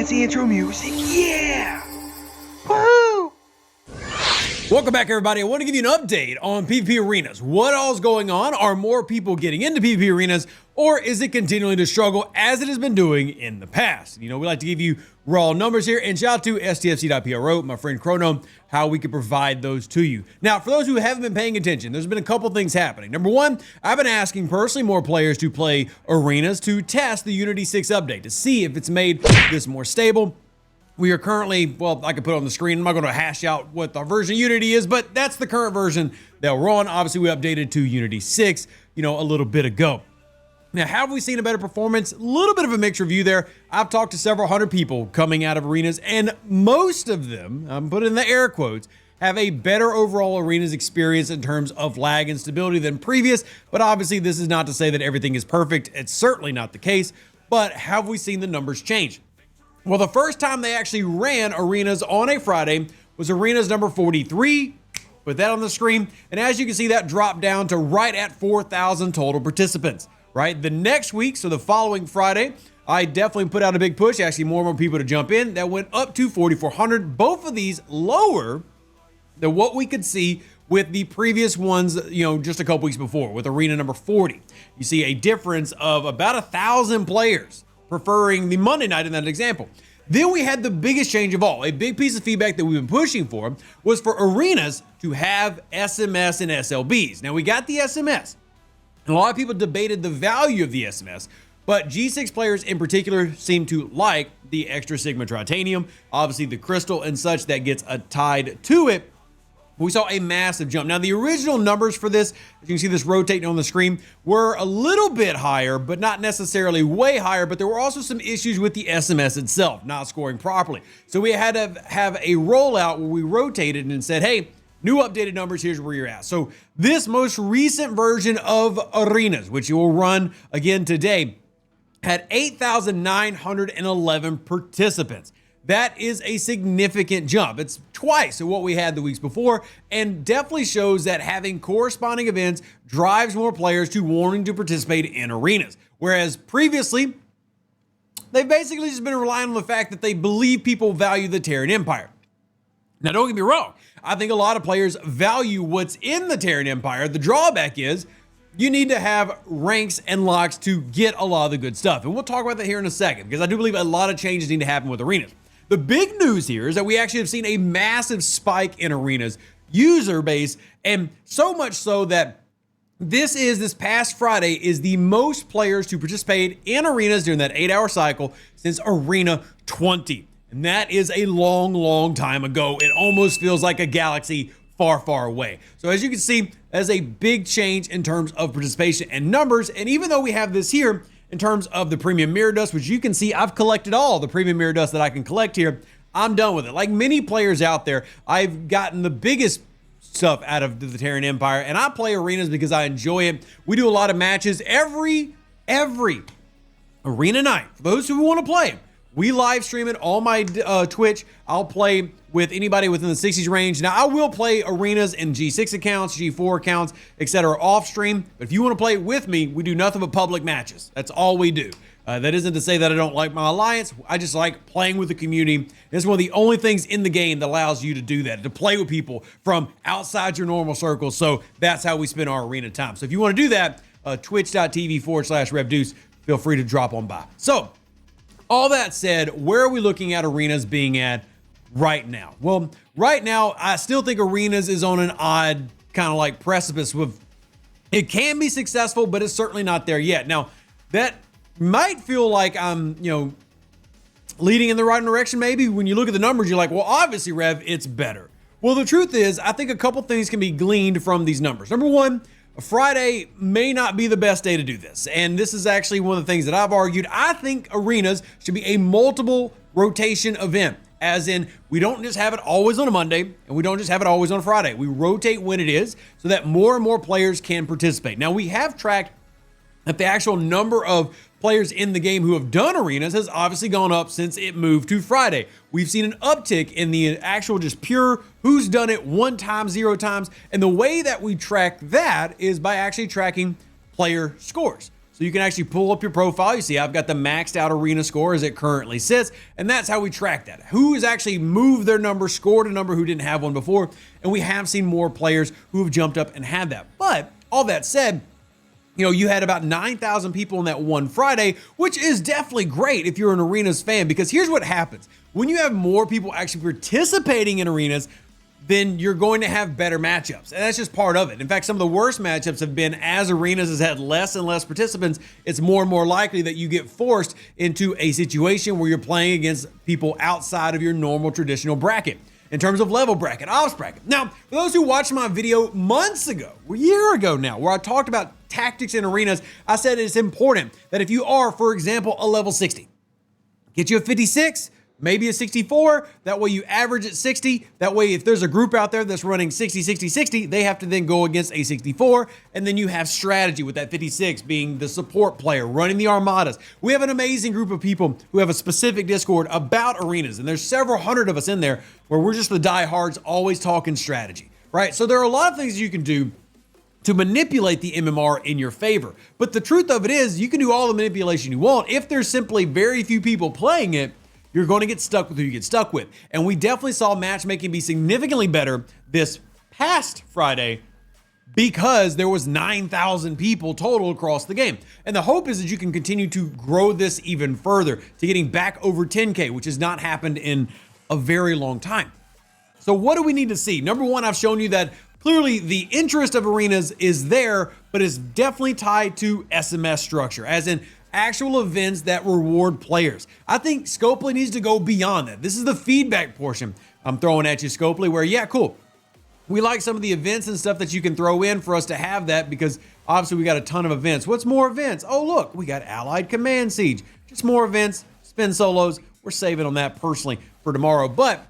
fancy intro music. Yeah! Woohoo! Welcome back, everybody. I want to give you an update on PvP arenas. What all's going on? Are more people getting into PvP arenas, or is it continuing to struggle as it has been doing in the past? You know, we like to give you raw numbers here, and shout out to STFC.PRO, my friend Chrono, how we can provide those to you. Now, for those who haven't been paying attention, there's been a couple things happening. Number one, I've been asking personally more players to play arenas to test the Unity 6 update to see if it's made this more stable. We are currently, well, I can put it on the screen. I'm not going to hash out what the version of Unity is, but that's the current version that we're on. Obviously, we updated to Unity 6, a little bit ago. Now, have we seen a better performance? A little bit of a mixed review there. I've talked to several hundred people coming out of arenas, and most of them, I'm putting in the air quotes, have a better overall arenas experience in terms of lag and stability than previous. But obviously, this is not to say that everything is perfect. It's certainly not the case. But have we seen the numbers change? Well, the first time they actually ran arenas on a Friday was arenas number 43. Put that on the screen. And as you can see, that dropped down to right at 4,000 total participants, right? The next week, so the following Friday, I definitely put out a big push, actually more and more people to jump in. That went up to 4,400. Both of these lower than what we could see with the previous ones, just a couple weeks before with arena number 40. You see a difference of about 1,000 players preferring the Monday night in that example. Then we had the biggest change of all. A big piece of feedback that we've been pushing for was for arenas to have SMS and SLBs. Now we got the SMS. And a lot of people debated the value of the SMS, but G6 players in particular seem to like the extra Sigma Titanium, obviously the crystal and such that gets tied to it. We saw a massive jump. Now, the original numbers for this, as you can see this rotating on the screen, were a little bit higher, but not necessarily way higher. But there were also some issues with the SMS itself, not scoring properly. So we had to have a rollout where we rotated and said, hey, new updated numbers, here's where you're at. So this most recent version of arenas, which you will run again today, had 8,911 participants. That is a significant jump. It's twice of what we had the weeks before, and definitely shows that having corresponding events drives more players to wanting to participate in arenas. Whereas previously, they've basically just been relying on the fact that they believe people value the Terran Empire. Now, don't get me wrong. I think a lot of players value what's in the Terran Empire. The drawback is you need to have ranks and locks to get a lot of the good stuff. And we'll talk about that here in a second, because I do believe a lot of changes need to happen with arenas. The big news here is that we actually have seen a massive spike in arenas user base, and so much so that this past Friday is the most players to participate in arenas during that 8-hour cycle since Arena 20. And that is a long, long time ago. It almost feels like a galaxy far, far away. So as you can see, that's a big change in terms of participation and numbers. And even though we have this here, in terms of the premium mirror dust, which you can see, I've collected all the premium mirror dust that I can collect here. I'm done with it. Like many players out there, I've gotten the biggest stuff out of the Terran Empire, and I play arenas because I enjoy it. We do a lot of matches every arena night. For those who want to play, we live stream it on my Twitch. I'll play with anybody within the 60s range. Now, I will play arenas in G6 accounts, G4 accounts, etc. off stream. But if you want to play with me, we do nothing but public matches. That's all we do. That isn't to say that I don't like my alliance. I just like playing with the community. It's one of the only things in the game that allows you to do that, to play with people from outside your normal circles. So that's how we spend our arena time. So if you want to do that, twitch.tv/RevDeuce, feel free to drop on by. So all that said, where are we looking at arenas being at right now? Well, right now, I still think arenas is on an odd kind of like precipice with, it can be successful, but it's certainly not there yet. Now, that might feel like I'm, leading in the right direction. Maybe when you look at the numbers, you're like, well, obviously, Rev, it's better. Well, the truth is, I think a couple things can be gleaned from these numbers. Number one, Friday may not be the best day to do this. And this is actually one of the things that I've argued. I think arenas should be a multiple rotation event. As in, we don't just have it always on a Monday, and we don't just have it always on a Friday. We rotate when it is so that more and more players can participate. Now, we have tracked that the actual number of players in the game who have done arenas has obviously gone up since it moved to Friday. We've seen an uptick in the actual just pure who's done it 1 time, 0 times. And the way that we track that is by actually tracking player scores. So you can actually pull up your profile. You see I've got the maxed out arena score as it currently sits, and that's how we track that. Who has actually moved their number, scored a number who didn't have one before, and we have seen more players who have jumped up and had that. But all that said, you know, you had about 9,000 people on that one Friday, which is definitely great if you're an arenas fan, because here's what happens. When you have more people actually participating in arenas, then you're going to have better matchups. And that's just part of it. In fact, some of the worst matchups have been as arenas has had less and less participants, it's more and more likely that you get forced into a situation where you're playing against people outside of your normal traditional bracket. In terms of level bracket, ops bracket. Now, for those who watched my video months ago, a year ago now, where I talked about tactics in arenas, I said it's important that if you are, for example, a level 60, get you a 56, maybe a 64. That way you average at 60. That way, if there's a group out there that's running 60, 60, 60, they have to then go against a 64. And then you have strategy with that 56 being the support player, running the armadas. We have an amazing group of people who have a specific Discord about arenas. And there's several hundred of us in there where we're just the diehards always talking strategy, right? So there are a lot of things you can do to manipulate the MMR in your favor. But the truth of it is you can do all the manipulation you want. If there's simply very few people playing it, you're going to get stuck with who you get stuck with. And we definitely saw matchmaking be significantly better this past Friday because there was 9,000 people total across the game. And the hope is that you can continue to grow this even further to getting back over 10K, which has not happened in a very long time. So what do we need to see? Number one, I've shown you that clearly the interest of arenas is there, but it's definitely tied to SMS structure, as in actual events that reward players. I think Scopely needs to go beyond that. This is the feedback portion I'm throwing at you, Scopely, where, yeah, cool. We like some of the events and stuff that you can throw in for us to have that, because obviously we got a ton of events. What's more events? Oh, look, we got Allied Command Siege. Just more events, spin solos. We're saving on that personally for tomorrow. But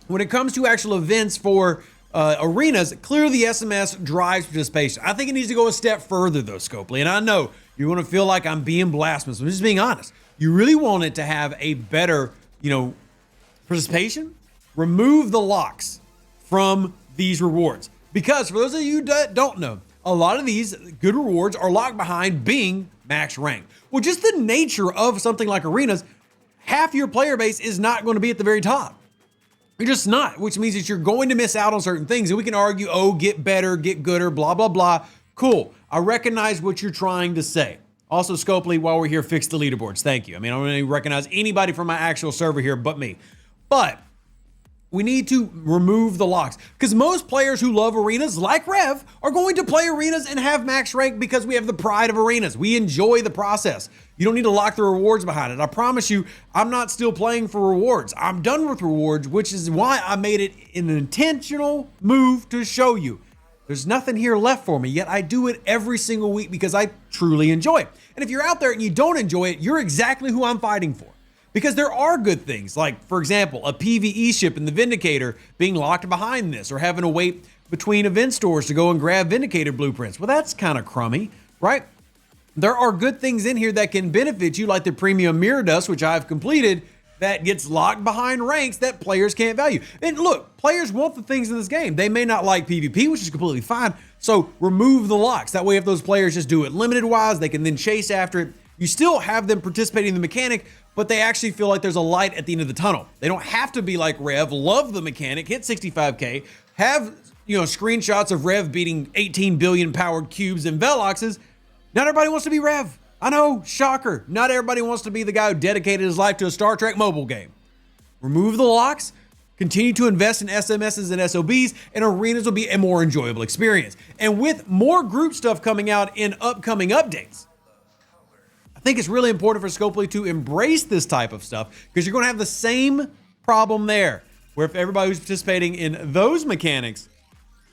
when it comes to actual events for arenas, clearly the SMS drives participation. I think it needs to go a step further though, Scopely. And I know you want to feel like I'm being blasphemous. I'm just being honest. You really want it to have a better, participation. Remove the locks from these rewards. Because for those of you that don't know, a lot of these good rewards are locked behind being max rank. Well, just the nature of something like arenas, half your player base is not going to be at the very top. You're just not, which means that you're going to miss out on certain things. And we can argue, oh, get better, get gooder, blah, blah, blah. Cool. I recognize what you're trying to say. Also, Scopely, while we're here, fix the leaderboards. Thank you. I mean, I don't really recognize anybody from my actual server here but me. But we need to remove the locks, because most players who love arenas, like Rev, are going to play arenas and have max rank because we have the pride of arenas. We enjoy the process. You don't need to lock the rewards behind it. I promise you, I'm not still playing for rewards. I'm done with rewards, which is why I made it an intentional move to show you. There's nothing here left for me, yet I do it every single week because I truly enjoy it. And if you're out there and you don't enjoy it, you're exactly who I'm fighting for. Because there are good things, like, for example, a PvE ship in the Vindicator being locked behind this, or having to wait between event stores to go and grab Vindicator blueprints. Well, that's kind of crummy, right? There are good things in here that can benefit you, like the Premium Mirror Dust, which I've completed, that gets locked behind ranks that players can't value. And look, players want the things in this game. They may not like PvP, which is completely fine. So remove the locks. That way, if those players just do it limited-wise, they can then chase after it. You still have them participating in the mechanic, but they actually feel like there's a light at the end of the tunnel. They don't have to be like Rev, love the mechanic, hit 65K, have screenshots of Rev beating 18 billion powered cubes and Veloxes. Not everybody wants to be Rev. I know, shocker. Not everybody wants to be the guy who dedicated his life to a Star Trek mobile game. Remove the locks, continue to invest in SMSs and SOBs, and arenas will be a more enjoyable experience. And with more group stuff coming out in upcoming updates, I think it's really important for Scopely to embrace this type of stuff, because you're going to have the same problem there, where if everybody who's participating in those mechanics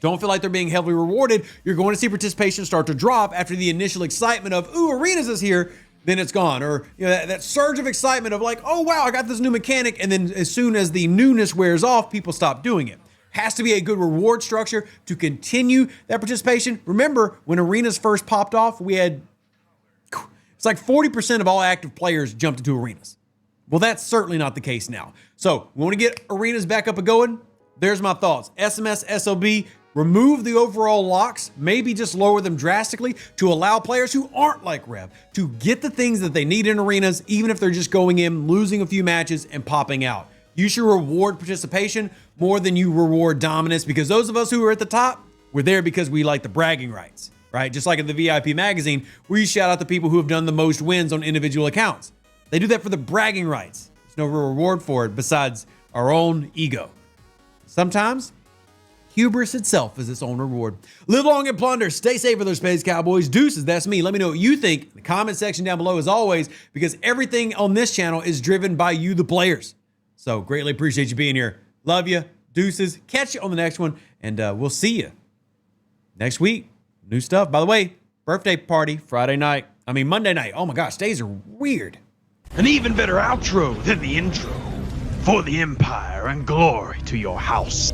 don't feel like they're being heavily rewarded, you're going to see participation start to drop after the initial excitement of, ooh, arenas is here, then it's gone. Or that surge of excitement of like, oh, wow, I got this new mechanic. And then as soon as the newness wears off, people stop doing it. Has to be a good reward structure to continue that participation. Remember, when arenas first popped off, it's like 40% of all active players jumped into arenas. Well, that's certainly not the case now. So we want to get arenas back up and going. There's my thoughts. SMS, SOB, remove the overall locks, maybe just lower them drastically to allow players who aren't like Rev to get the things that they need in arenas, even if they're just going in, losing a few matches and popping out. You should reward participation more than you reward dominance, because those of us who are at the top, we're there because we like the bragging rights, right? Just like in the VIP magazine, where you shout out the people who have done the most wins on individual accounts. They do that for the bragging rights. There's no real reward for it besides our own ego. Sometimes hubris itself is its own reward. Live long and plunder. Stay safe with those Space Cowboys. Deuces, that's me. Let me know what you think in the comment section down below, as always, because everything on this channel is driven by you, the players. So greatly appreciate you being here. Love you. Deuces. Catch you on the next one, and we'll see you next week. New stuff. By the way, birthday party Monday night. Oh my gosh, days are weird. An even better outro than the intro. For the Empire and glory to your house.